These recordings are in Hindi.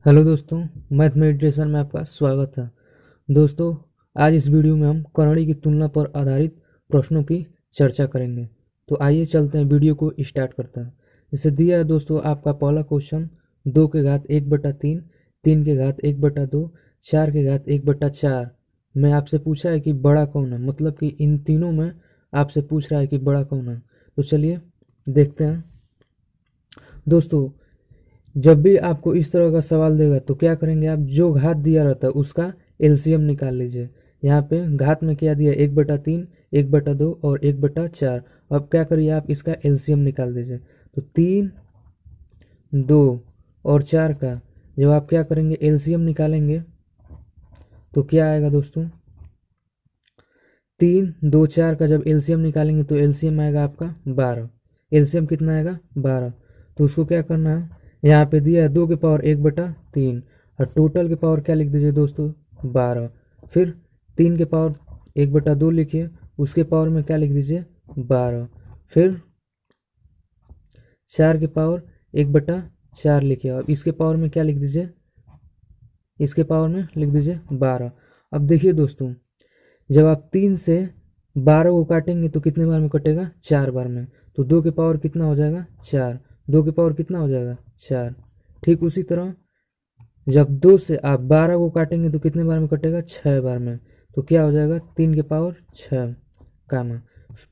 हेलो दोस्तों, मैथ मेडिटेशन में आपका स्वागत है। दोस्तों, आज इस वीडियो में हम करणी की तुलना पर आधारित प्रश्नों की चर्चा करेंगे। तो आइए चलते हैं, वीडियो को स्टार्ट करते हैं। जैसे दिया है दोस्तों, आपका पहला क्वेश्चन 2 के घात 1/3, 3 के घात 1/2, 4 के घात 1/4 में आपसे पूछा है कि बड़ा कौन है। मतलब कि इन तीनों में आपसे पूछ रहा है कि बड़ा कौन है। तो चलिए देखते हैं दोस्तों। जब भी आपको इस तरह का सवाल देगा तो क्या करेंगे आप, जो घात दिया रहता है उसका एलसीएम निकाल लीजिए। यहाँ पे घात में क्या दिया, 1/3, 1/2 और 1/4। अब क्या करिए आप, इसका एलसीएम निकाल दीजिए। तो 3, 2 और 4 का जब आप क्या करेंगे, एलसीएम निकालेंगे तो क्या आएगा दोस्तों, 3, 2, 4 का जब एलसीएम निकालेंगे तो एलसीएम आएगा आपका 12। एलसीएम कितना आएगा, 12। तो उसको क्या करना है, यहाँ पे दिया है 2 के पावर 1/3 और टोटल के पावर क्या लिख दीजिए दोस्तों, 12। फिर 3 के पावर 1/2 लिखिए, उसके पावर में क्या लिख दीजिए, 12। फिर 4 के पावर 1/4 लिखिए, अब इसके पावर में क्या लिख दीजिए, इसके पावर में लिख दीजिए 12। अब देखिए दोस्तों, जब आप 3 से 12 को काटेंगे तो कितने बार में कटेगा, 4 बार में। तो 2 के पावर कितना हो जाएगा, 4। 2 के पावर कितना हो जाएगा, 4। ठीक उसी तरह जब 2 से आप 12 को काटेंगे तो कितने बार में कटेगा, 6 बार में। तो क्या हो जाएगा, 3 के पावर 6 कामा।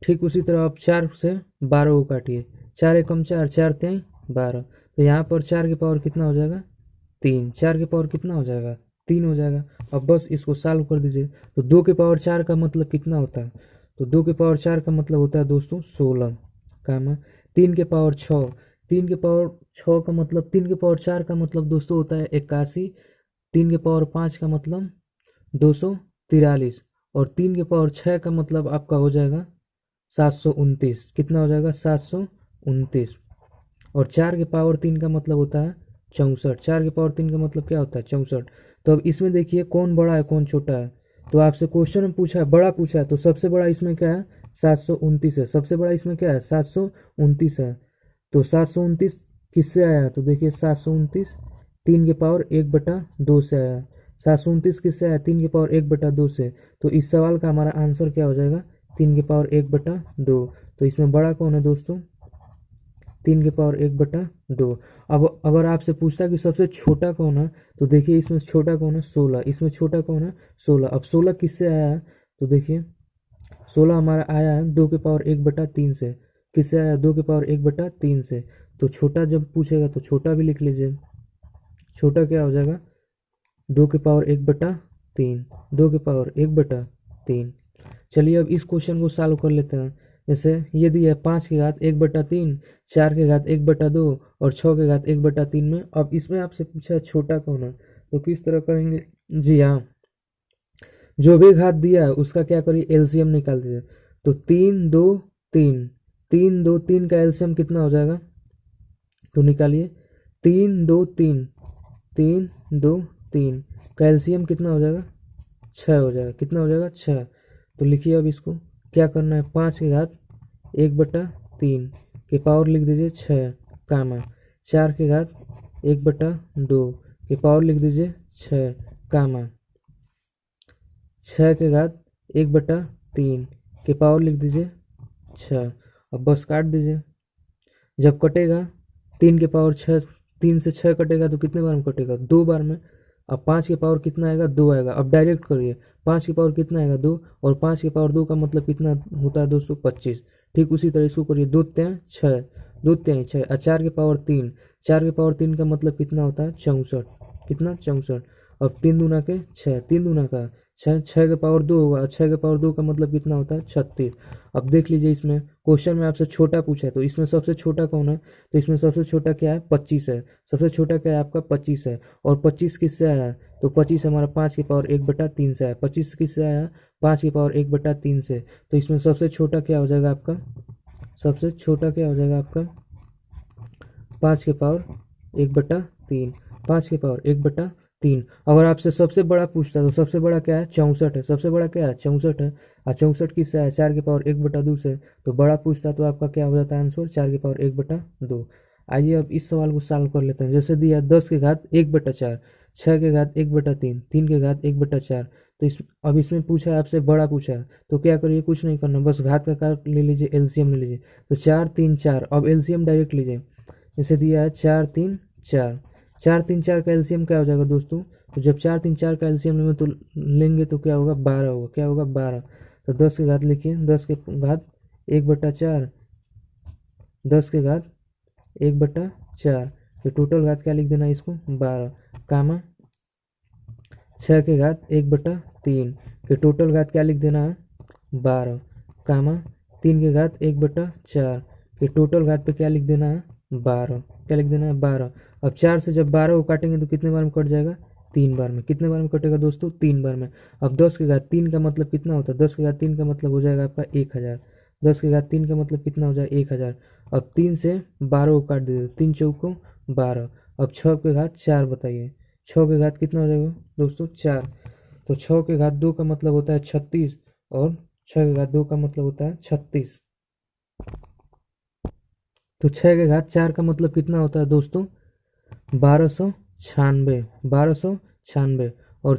ठीक उसी तरह आप 4 से 12 को काटिए, 4 एकम 4, 4 3 12। तो यहाँ पर 4 के पावर कितना हो जाएगा, 3। 4 के पावर कितना हो जाएगा, 3 हो जाएगा। अब बस इसको सॉल्व कर दीजिए। तो 2 के पावर 4 का मतलब कितना होता है, तो 2 के पावर 4 का मतलब होता है दोस्तों 16 कामा। 3 के पावर 6, 3 के पावर 6 का मतलब, 3 के पावर 4 का मतलब दोस्तों होता है 81। 3 के पावर 5 का मतलब 243 और 3 के पावर 6 का मतलब आपका हो जाएगा 729। कितना हो जाएगा, 729। और 4 के पावर 3 का मतलब होता है 64। 4 के पावर 3 का मतलब क्या होता है, 64। तो अब इसमें देखिए कौन बड़ा है कौन छोटा है। तो आपसे क्वेश्चन में पूछा है, बड़ा पूछा है, तो सबसे बड़ा इसमें क्या है, 729 है। सबसे बड़ा इसमें क्या है, 729 है। तो 729 किससे आया है, तो देखिए 729 3 के पावर 1/2 से आया। 729 किससे आया, 3 के पावर 1/2 से। तो इस सवाल का हमारा आंसर क्या हो जाएगा, 3 के पावर 1/2। तो इसमें बड़ा कौन है दोस्तों, 3 के पावर 1/2। अब अगर आपसे पूछता कि सबसे छोटा कौन है, तो देखिए इसमें छोटा कौन है, 16। इसमें छोटा कौन है, 16। अब 16 किससे आया है, तो देखिए 16 हमारा आया है 2 के पावर 1/3 से। किससे आया, 2 के पावर 1/3 से। तो छोटा जब पूछेगा तो छोटा भी लिख लीजिए। छोटा क्या हो जाएगा, 2 के पावर 1/3, 2 के पावर 1/3। चलिए अब इस क्वेश्चन को सॉल्व कर लेते हैं। जैसे ये दिया है 5 के घात 1/3, 4 के घात 1/2 और 6 के घात 1/3 में। अब इसमें आपसे पूछा है छोटा कौन है, तो किस तरह करेंगे, जी हाँ, जो भी घात दिया है उसका क्या करिए, एलसीएम निकाल दीजिए। तो 3 2 3, 3 2 3 का एलसीएम कितना हो जाएगा, तो निकालिए। 3 2 3, 3 2 3 का एलसीएम कितना हो जाएगा, 6 हो जाएगा। कितना हो जाएगा, 6। तो लिखिए अब इसको क्या करना है, 5 के घात 1/3 के पावर लिख दीजिए 6 कामा। 4 के घात 1/2 के पावर लिख दीजिए 6 कामा। 6 के घात 1/3 के पावर लिख दीजिए 6। अब बस काट दीजिए। जब कटेगा 3 के पावर 6, 3 से 6 कटेगा तो कितने बार में कटेगा, 2 बार में। अब 5 के पावर कितना आएगा, 2 आएगा। अब डायरेक्ट करिए, 5 के पावर कितना आएगा, 2। और 5 के पावर 2 का मतलब कितना होता है दोस्तों, 25। ठीक उसी तरह इसको करिए, 2 3 6, 2 3 6। और 4 के पावर 3, 4 के पावर 3 का मतलब कितना होता है, 64। कितना, 64। अब 3 दूना के 6, 3 दूना का 6, 6 के पावर 2 होगा। 6 के पावर 2 का मतलब कितना होता है, 36। अब देख लीजिए, इसमें क्वेश्चन में आपसे छोटा पूछा है, तो इसमें सबसे छोटा कौन है, तो इसमें सबसे छोटा क्या है, 25 है। सबसे छोटा क्या है आपका, 25 है। और 25 किससे आया है, तो 25 हमारा 5 के पावर 1/3 से आया। 25 किससे आया, 5 के पावर 1/3 से। तो इसमें सबसे छोटा क्या हो जाएगा आपका, सबसे छोटा क्या हो जाएगा आपका, 5 के पावर 1/3, 5 के पावर 1/3। अगर आपसे सबसे बड़ा पूछता है तो सबसे बड़ा क्या है, 64 है। सबसे बड़ा क्या है, 64 है। और 64 किससे है, 4 के पावर 1/2 से। तो बड़ा पूछता तो आपका क्या हो जाता है आंसर, 4 के पावर 1/2। आइए अब इस सवाल को सॉल्व कर लेते हैं। जैसे दिया 10^1/4, 6^1/3, 3^1/4। तो अब इसमें पूछा है आपसे, बड़ा पूछा है, तो क्या करिए, कुछ नहीं करना, बस घात का कार ले लीजिए, एलसीएम ले लीजिए। तो 4, 3, 4, अब एलसीएम डायरेक्ट लीजिए। जैसे दिया है 4, 3, 4, 4, 3, 4 का एलसीएम क्या हो जाएगा दोस्तों? तो जब 4, 3, 4 का एलसीएम लेंगे तो क्या होगा, 12 होगा। क्या होगा, 12। तो 10 की घात लिखिए, 10^1/4, 10^1/4। तो टोटल घात क्या लिख देना है इसको, 12, कामा 6^1/3 के टोटल घात क्या लिख देना है, 12, कामा 3^1/4 के टोटल घात पे क्या लिख देना है, 12। क्या लिख देना है, 12। अब 4 से जब 12 को काटेंगे तो कितने बार में कट जाएगा, 3 बार में। कितने बार में कटेगा दोस्तों, 3 बार में। अब 10^3 का मतलब कितना होता है, 10^3 का मतलब हो जाएगा आपका 1000। 10^3 का मतलब कितना हो जाएगा, 1000। अब 3 से 12 को काट दीजिए, 3 चौको 12। अब 6^4 बताइए, 6 कितना हो जाएगा दोस्तों, 4। तो 6^2 का मतलब होता है 36, और 6^2 का मतलब होता है 36। तो 6^4 का मतलब कितना होता है दोस्तों, 1296, 1296। और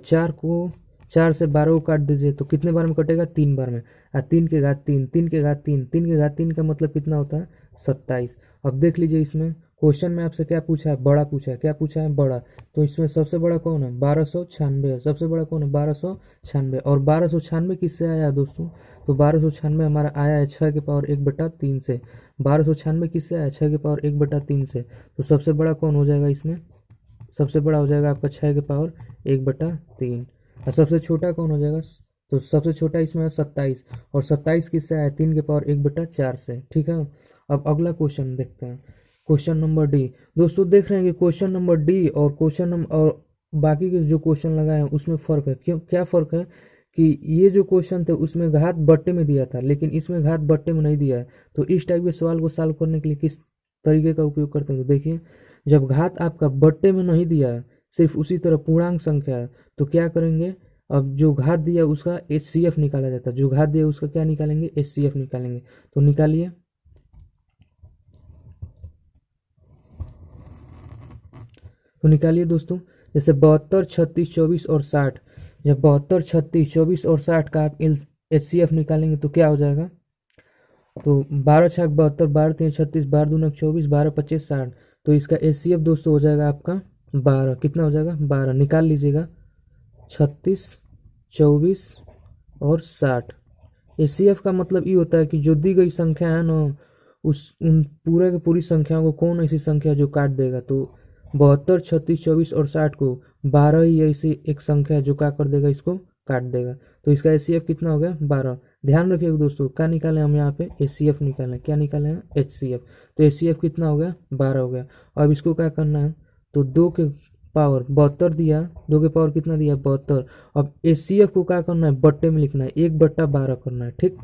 4 से 12 को काट दीजिए तो कितने बार में कटेगा, 3 बार में। 3^3, 3^3, 3^3 का मतलब कितना होता है, 27। अब देख लीजिए, इसमें क्वेश्चन में आपसे क्या पूछा है, बड़ा पूछा है। क्या पूछा है, बड़ा। तो इसमें सबसे बड़ा कौन है, 1296 है। सबसे बड़ा कौन है, 1296। और 1296 किससे आया है दोस्तों, तो 1296 हमारा आया है 6^1/3 से। 1296 किससे आया, 6^1/3 से। तो सबसे बड़ा कौन हो जाएगा इसमें, सबसे बड़ा हो जाएगा आपका 6^1/3। और सबसे छोटा कौन हो जाएगा, तो सबसे छोटा इसमें है 27। और 27 किससे आया, 3^1/4 से। ठीक है। अब अगला क्वेश्चन देखते हैं, क्वेश्चन नंबर डी। दोस्तों देख रहे हैं कि क्वेश्चन नंबर डी और क्वेश्चन नंबर और बाकी के जो क्वेश्चन लगाए हैं उसमें फ़र्क है। क्यों, क्या फ़र्क है कि ये जो क्वेश्चन थे उसमें घात बट्टे में दिया था, लेकिन इसमें घात बट्टे में नहीं दिया है। तो इस टाइप के सवाल को सॉल्व करने के लिए किस तरीके का उपयोग करते हैं, तो देखिए, जब घात आपका बट्टे में नहीं दिया है, सिर्फ उसी तरह पूर्णांक संख्या है, तो क्या करेंगे, अब जो घात दिया उसका HCF निकाला जाता है। जो घात दिया उसका क्या निकालेंगे, HCF निकालेंगे। तो निकालिए, तो निकालिए दोस्तों। जैसे 72, 36, 24 और 60। जब 72, 36, 24 और 60 का आप HCF निकालेंगे तो क्या हो जाएगा, तो 12×6 = 72, 12×3 = 36, 12×2 = 24, 12×5 = 60। तो इसका HCF दोस्तों हो जाएगा आपका 12। कितना हो जाएगा, 12 निकाल लीजिएगा। 36, 24 और 60। HCF का मतलब ये होता है कि जो दी गई संख्या है ना, उन पूरे की पूरी संख्याओं को कौन ऐसी संख्या जो काट देगा। तो 72, 36, 24 और 60 को 12 ही ऐसी एक संख्या है जो क्या कर देगा, इसको काट देगा। तो इसका HCF कितना हो गया, 12। ध्यान रखिएगा दोस्तों, क्या निकाले हम यहाँ पे, HCF निकाले। क्या निकाले हैं, HCF। तो HCF कितना हो गया, 12 हो गया। अब इसको क्या करना है, तो 2 के पावर 72 दिया, 2 के पावर कितना दिया, 72। अब HCF को क्या करना है, बट्टे में लिखना है, 1/12 करना है। ठीक।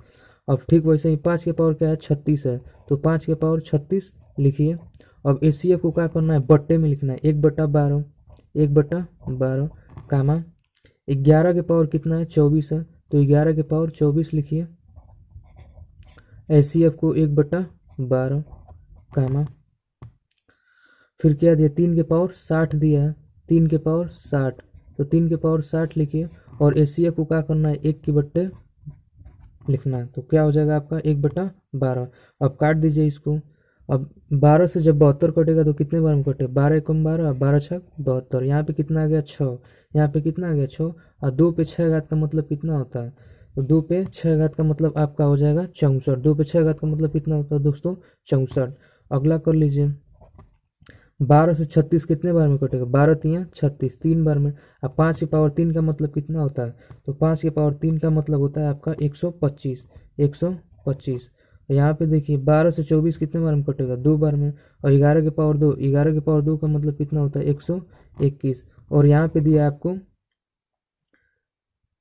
अब ठीक वैसे ही 5 के पावर क्या है, 36 है, तो 5 के पावर 36 लिखिए। अब HCF को क्या करना है, बट्टे में लिखना है, 1/12, 1/12, कामा 11 के पावर कितना है, 24 है, तो 11 के पावर 24 लिखिए। HCF को 1/12, कामा फिर क्या दिया, 3 के पावर 60 दिया है, 3 के पावर 60, तो 3 के पावर 60 लिखिए। और HCF को क्या करना है, 1 के बट्टे लिखना है। तो क्या हो जाएगा आपका, 1/12। अब काट दीजिए इसको। अब 12 से जब 72 कटेगा तो कितने बार में कटे, 12 × 12, 12×6 = 72। यहाँ पे कितना आ गया, 6। यहाँ पे कितना आ गया, 6। और 2 पे 6 घात का मतलब कितना होता है, तो 2 पे 6 घात का मतलब आपका हो जाएगा 64। 2 पे 6 घात का मतलब कितना होता है दोस्तों, 64। अगला कर लीजिए, 12 से 36 कितने बार में कटेगा, 12 × 3 = 36, 3 बार में। अब 5 के पावर 3 का मतलब कितना होता है, तो 5 के पावर 3 का मतलब होता है आपका 125, 125। यहाँ पे देखिए 12 से 24 कितने बार में कटेगा, 2 बार में। और 11 के पावर 2, 11 के पावर 2 का मतलब कितना होता है, 121। और यहाँ पे दिया आपको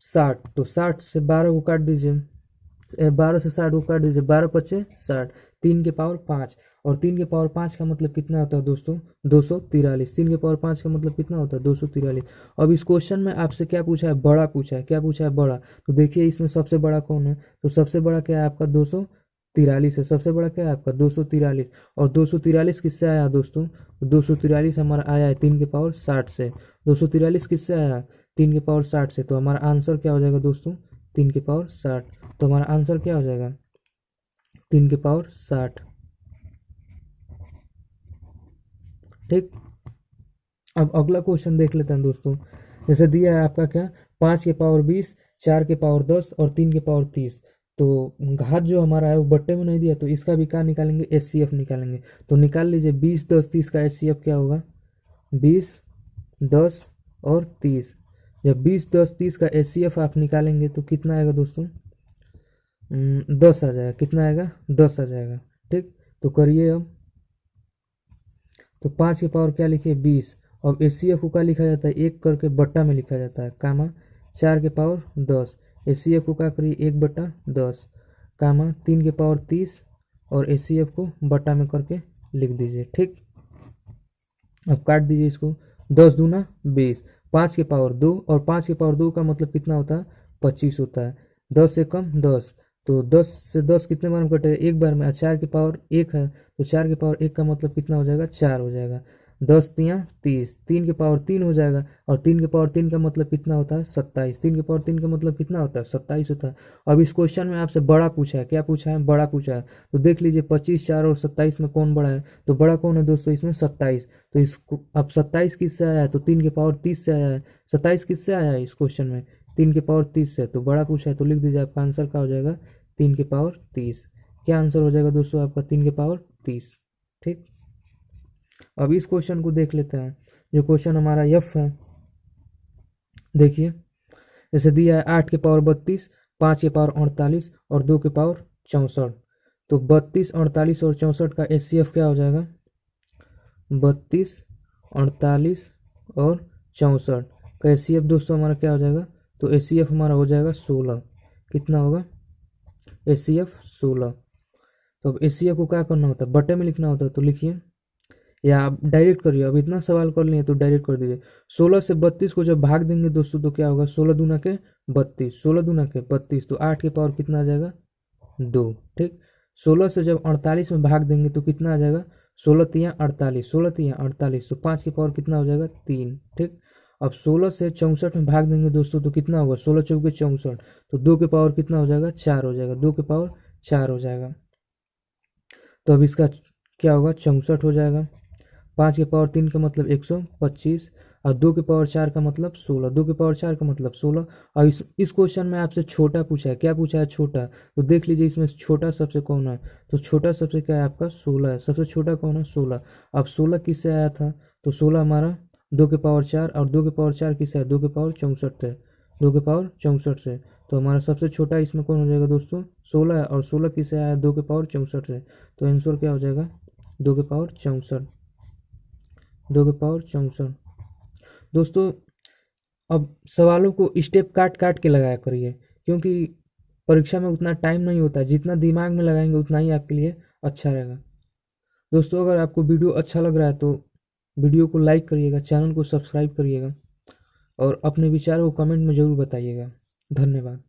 60, तो 60 से 12 को काट दीजिए, 12 से 60 को काट दीजिए, 12×5 = 60, 3 के पावर 5। और 3 के पावर 5 का मतलब कितना होता है दोस्तों, 243। 3 के पावर 5 का मतलब कितना होता है, 243। अब इस क्वेश्चन में आपसे क्या पूछा है, बड़ा पूछा है। क्या पूछा है, बड़ा। तो देखिए इसमें सबसे बड़ा कौन है, तो सबसे बड़ा क्या है आपका, 243 है। सबसे बड़ा क्या है आपका 243। और 243 किससे आया दोस्तों? 243 हमारा आया है 3 के पावर 60 से। 243 किससे आया? 3 के पावर 60 से। तो हमारा आंसर क्या हो जाएगा दोस्तों? 3 के पावर 60। तो हमारा आंसर क्या हो जाएगा? 3 के पावर 60। ठीक। अब अगला क्वेश्चन देख लेते हैं दोस्तों। जैसे दिया है आपका क्या, 5 के पावर 20, 4 के पावर 10 और 3 के पावर 30। तो घात जो हमारा है वो बट्टे में नहीं दिया, तो इसका भी क्या निकालेंगे? एचसीएफ निकालेंगे। तो निकाल लीजिए 20, 10, 30 का एचसीएफ क्या होगा? 20, 10 और 30। जब 20, 10, 30 का एचसीएफ आप निकालेंगे तो कितना आएगा दोस्तों? 10 आ जाएगा। कितना आएगा? 10 आ जाएगा। ठीक। तो करिए अब। तो 5 के पावर क्या लिखिए? 20। अब एचसीएफ को क्या लिखा जाता है? एक करके बट्टा में लिखा जाता है, कामा 4 के पावर 10। एचसीएफ को क्या करिए? 1/10, कामा 3 के पावर 30 और एचसीएफ को बट्टा में करके लिख दीजिए। ठीक। अब काट दीजिए इसको। 10 दूना 20, 5 के पावर 2 और 5 के पावर 2 का मतलब कितना होता है? 25 होता है। 10 से कम 10, तो 10 से 10 कितने बार में कटेगा? एक बार में। 4 के पावर 1 है तो 4 के पावर 1 का मतलब कितना हो जाएगा? 4 हो जाएगा। 10 तियाँ 30, 3 के पावर 3 हो जाएगा। और 3 के पावर 3 का मतलब कितना होता है? 27। 3 के पावर 3 का मतलब कितना होता है? 27 होता है। अब इस क्वेश्चन में आपसे बड़ा पूछा है। क्या पूछा है? बड़ा पूछा है। तो देख लीजिए 25, 4 और 27 में कौन बड़ा है? तो बड़ा कौन है दोस्तों? इसमें 27। तो इसको अब 27 किससे आया है? तो 3 के पावर 30 से आया है। 27 किससे आया है इस क्वेश्चन में? 3 के पावर 30 से। तो बड़ा पूछा है तो लिख दीजिए, आपका आंसर क्या हो जाएगा? 3 के पावर 30। क्या आंसर हो जाएगा दोस्तों आपका? 3 के पावर 30। ठीक। अब इस क्वेश्चन को देख लेते हैं। जो क्वेश्चन हमारा एफ है, देखिए जैसे दिया है 8 के पावर 32, 5 के पावर 48 और 2 के पावर 64। तो 32, 48 और 64 का एचसीएफ क्या हो जाएगा? 32, 48 और 64 का एचसीएफ दोस्तों हमारा क्या हो जाएगा? तो एचसीएफ हमारा हो जाएगा 16। कितना होगा? एचसीएफ 16। तो अब एचसीएफ को क्या करना होता है? बटे में लिखना होता है। तो लिखिए, या आप डायरेक्ट करिए। अब इतना सवाल कर लिए तो डायरेक्ट कर दीजिए। 16 से 32 को जब भाग देंगे दोस्तों तो क्या होगा? 16 दूना के 32, 16 दूना के 32। तो 8 के पावर कितना आ जाएगा? 2। ठीक। 16 से जब 48 में भाग देंगे तो कितना आ जाएगा? 16 तियाँ 48, 16 तियाँ 48। तो 5 के पावर कितना हो जाएगा? 3। ठीक। अब 16 से 64 में भाग देंगे दोस्तों तो कितना होगा? 16 चौके 64। तो 2 के पावर कितना हो जाएगा? 4 हो जाएगा। 2 के पावर 4 हो जाएगा। तो अब इसका क्या होगा? 64 हो जाएगा। 5 के पावर 3 का मतलब 125 और 2 के पावर 4 का मतलब 16। 2 के पावर 4 का मतलब 16। और इस क्वेश्चन में आपसे छोटा पूछा है। क्या पूछा है? छोटा। तो देख लीजिए इसमें छोटा सबसे कौन है? तो छोटा सबसे क्या है आपका? 16 है। सबसे छोटा कौन है? 16। अब 16 किससे आया था? तो 16 हमारा 2 के पावर 4 और 2 के पावर 4 किससे है? 2 के पावर 64 थे। 2 के पावर 64 से। तो हमारा सबसे छोटा इसमें कौन हो जाएगा दोस्तों? 16 है। और 16 किससे आया? 2 के पावर 64 से। तो आंसर क्या हो जाएगा? 2 के पावर 64। 2 के पावर 64। दोस्तों अब सवालों को स्टेप काट काट के लगाया करिए, क्योंकि परीक्षा में उतना टाइम नहीं होता। जितना दिमाग में लगाएंगे उतना ही आपके लिए अच्छा रहेगा। दोस्तों अगर आपको वीडियो अच्छा लग रहा है तो वीडियो को लाइक करिएगा, चैनल को सब्सक्राइब करिएगा और अपने विचारों को कमेंट में ज़रूर बताइएगा। धन्यवाद।